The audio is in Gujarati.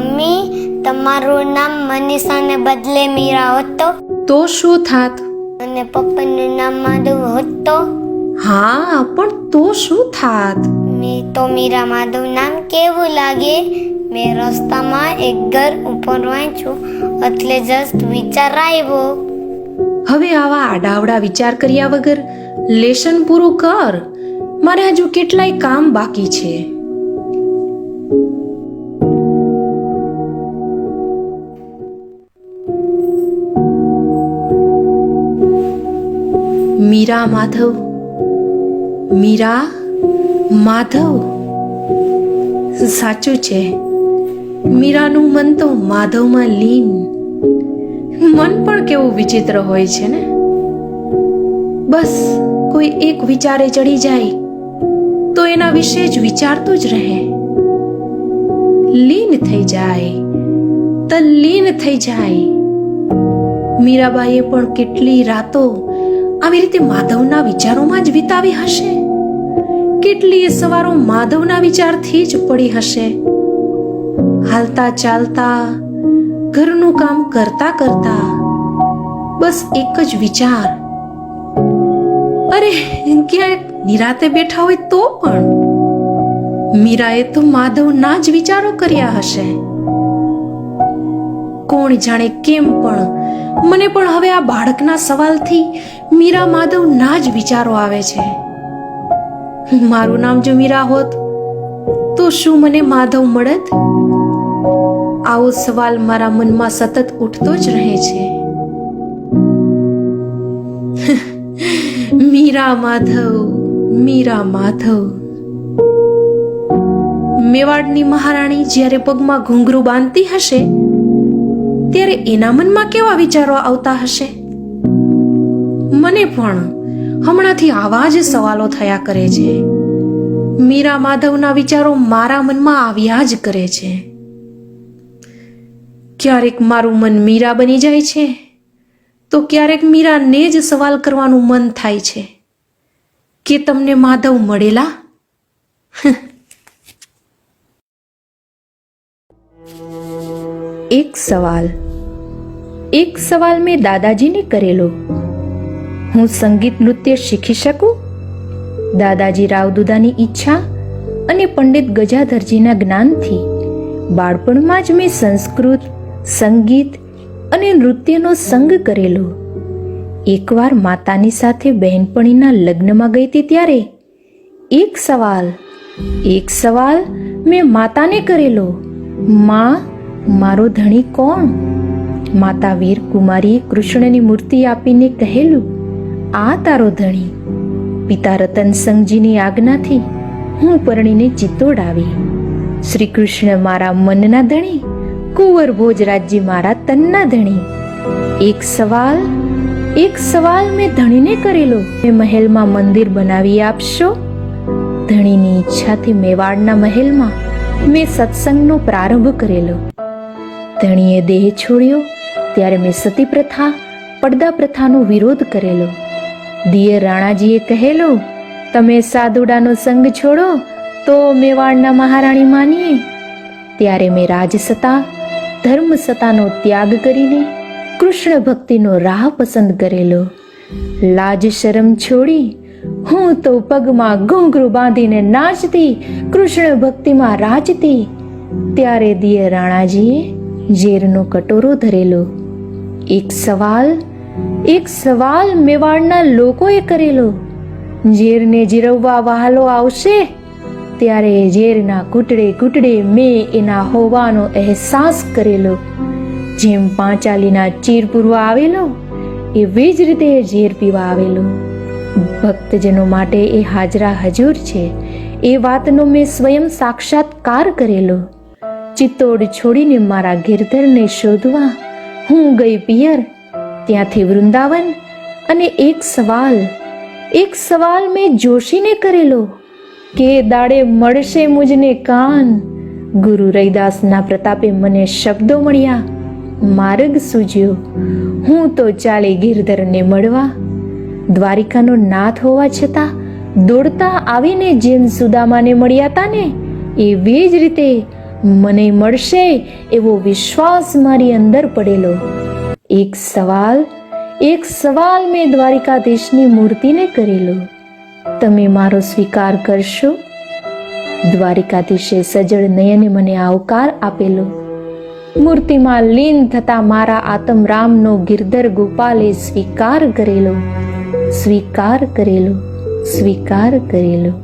મમ્મી, તમારું નામ મનીષાને બદલે મીરા હોત તો શું થાત? અને પપ્પાનું નામ માધવ હોત તો? હા, પણ તો શું થાત? મીરા માધવ નામ કેવું લાગે? મેં રસ્તામાં એક ઘર ઉપર વાંચ્યું એટલે જસ્ટ વિચાર આવ્યો. હવે આવા આડાવડા વિચાર કર્યા વગર લેશન પૂરું કર. મારે હજુ કેટલાય કામ બાકી છે. મીરા માધવ, મીરા માધવ. સાચું છે, મીરાનું મન તો માધવમાં લીન. મન પણ કેવું વિચિત્ર હોય છે ને. બસ કોઈ એક વિચારે ચડી જાય તો એના વિશે જ વિચારતું જ રહે. લીન થઈ જાય, તલ્લીન થઈ જાય. મીરાબાઈએ પણ કેટલી રાતો આવી રીતે માધવના વિચારોમાં જ વિતાવી હશે. કેટલીય સવારો માધવના વિચારથી જ પડી હશે. હાલતા ચાલતા, ઘરનું કામ કરતા કરતા બસ એક જ વિચાર. અરે ક્યાંક નિરાતે બેઠા હોય તો પણ મીરાએ તો માધવના જ વિચારો કર્યા હશે. કોણ જાણે કેમ પણ મને પણ હવે આ બાળકના સવાલથી મીરા માધવના જ વિચારો આવે છે. મારું નામ જો મીરા હોત તો શું મને માધવ મળત? આવો સવાલ મારા મનમાં સતત ઉઠતો જ રહે છે. મીરા માધવ, મીરા માધવ. મેવાડની મહારાણી જ્યારે પગમાં ઘૂંઘરું બાંધતી હશે ત્યારે એના મનમાં કેવા વિચારો આવતા હશે? મને પણ હમણાંથી આવા જ સવાલો થયા કરે છે. મીરા માધવના વિચારો મારા મનમાં આવ્યા જ કરે છે. ક્યારેક મારું મન મીરા બની જાય છે તો ક્યારેક મીરાને જ સવાલ કરવાનું મન થાય છે કે તમને માધવ મળેલા? એક સવાલ મેં દાદાજીને કરેલો. હું સંગીત નૃત્ય શીખી શકું? દાદાજી રાવદુદાની ઈચ્છા અને પંડિત ગજાધરજીના જ્ઞાનથી બાળપણમાં જ મેં સંસ્કૃત, સંગીત અને નૃત્યનો સંગ કરેલો. એકવાર માતાની સાથે બહેનપણીના લગ્નમાં ગઈ હતી ત્યારે એક સવાલ મેં માતાને કરેલો. માં, મારો ધણી કોણ? માતા વીર કુમારીએ કૃષ્ણની મૂર્તિ આપીને કહેલું, આ તારો ધણી. પિતા રતનસંગજીની આજ્ઞાથી હું પરણીને ચિત્તોડ આવી. શ્રી કૃષ્ણ મારા મનના ધણી, કુંવર ભોજરાજજી મારા તનના ધણી. એક સવાલ મેં ધણીને કરેલો, મેં મહેલમાં મંદિર બનાવી આપશો? ધણીની ઈચ્છાથી મેવાડના મહેલમાં મેં સત્સંગનો પ્રારંભ કરેલો. ધણીએ દેહ છોડ્યો ત્યારે મેં સતી પ્રથા, પડદા પ્રથાનો વિરોધ કરેલો. દિયર રાણાજીએ કહેલું, તમે સાધુડાનો સંગ છોડો તો મેવાડના મહારાણી માનીએ. ત્યારે મેં રાજસત્તા, ધર્મસત્તાનો ત્યાગ કરીને કૃષ્ણ ભક્તિનો રાહ પસંદ કરેલો. લાજ શરમ છોડી હું તો પગમાં ઘૂંઘરું બાંધીને નાચતી, કૃષ્ણ ભક્તિમાં રાચતી. ત્યારે દિયર રાણાજીએ ઝેરનો કટોરો ધરેલો. એક સવાલ મેવાડના લોકોએ કરેલો. ઝેરને જીરવવા વહાલો આવશે ત્યારે ઝેરના ઘૂંટડે ઘૂંટડે મેં એના હોવાનો અહેસાસ કરેલો. જેમ પાંચાલીના ચીર પૂરવા આવેલો એવી જ રીતે ઝેર પીવા આવેલો. ભક્તજનો માટે એ હાજરા હજુર છે એ વાતનો મેં સ્વયં સાક્ષાત્કાર કરેલો. ચિત્તોડ છોડીને મારા ગિરધરને શોધવા હું ગઈ પિયર, ત્યાંથી વૃંદાવન. અને એક સવાલ મેં જોશીને કરેલો કે દાડે મળશે મુજને કાન. ગુરુ રૈદાસના પ્રતાપે મને શબ્દો મળ્યા, માર્ગ સૂજ્યો. હું તો ચાલી ગિરધરને મળવા. દ્વારિકાનો નાથ હોવા છતાં દોડતા આવીને જેમ સુદામાને મળ્યા હતા ને એવી જ રીતે મને મળશે એવો વિશ્વાસ મારી અંદર પડેલો. એક સવાલ મેં દ્વારિકાધીશની મૂર્તિને કરેલો. તમે મારો સ્વીકાર કરશો? દ્વારિકાધીશે સજળ નયને મને આવકાર આપેલો. મૂર્તિમાં લીન થતા મારા આત્મરામનો ગિરધર ગોપાલે સ્વીકાર કરેલો.